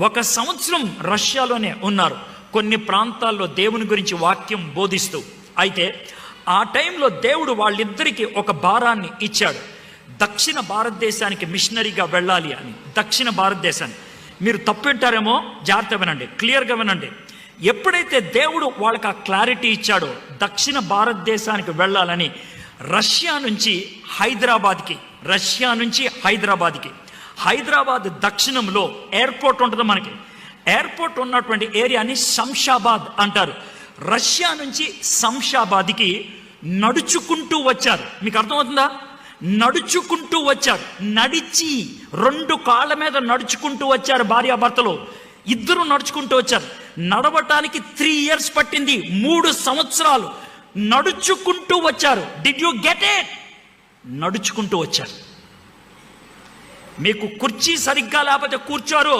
1 సంవత్సరం రష్యాలోనే ఉన్నారు, కొన్ని ప్రాంతాల్లో దేవుని గురించి వాక్యం బోధిస్తూ. అయితే ఆ టైంలో దేవుడు వాళ్ళిద్దరికీ ఒక భారాన్ని ఇచ్చాడు, దక్షిణ భారతదేశానికి మిషనరీగా వెళ్ళాలి అని. దక్షిణ భారతదేశాన్ని మీరు తప్పు వింటారేమో, జాగ్రత్త వినండి, క్లియర్గా వినండి. ఎప్పుడైతే దేవుడు వాళ్ళకి ఆ క్లారిటీ ఇచ్చాడో దక్షిణ భారతదేశానికి వెళ్ళాలని, రష్యా నుంచి హైదరాబాద్కి, హైదరాబాద్ దక్షిణంలో ఎయిర్పోర్ట్ ఉంటుంది మనకి. ఎయిర్పోర్ట్ ఉన్నటువంటి ఏరియాని శంషాబాద్ అంటారు. రష్యా నుంచి శంషాబాద్కి నడుచుకుంటూ వచ్చారు. మీకు అర్థమవుతుందా? నడుచుకుంటూ వచ్చారు, నడిచి 2 కాళ్ళ మీద నడుచుకుంటూ వచ్చారు. భార్యాభర్తలు ఇద్దరు నడుచుకుంటూ వచ్చారు. నడవటానికి 3 years పట్టింది, 3 సంవత్సరాలు నడుచుకుంటూ వచ్చారు. Did you get it? నడుచుకుంటూ వచ్చారు. మీకు కుర్చీ సరిగ్గా లేకపోతే కూర్చోరు.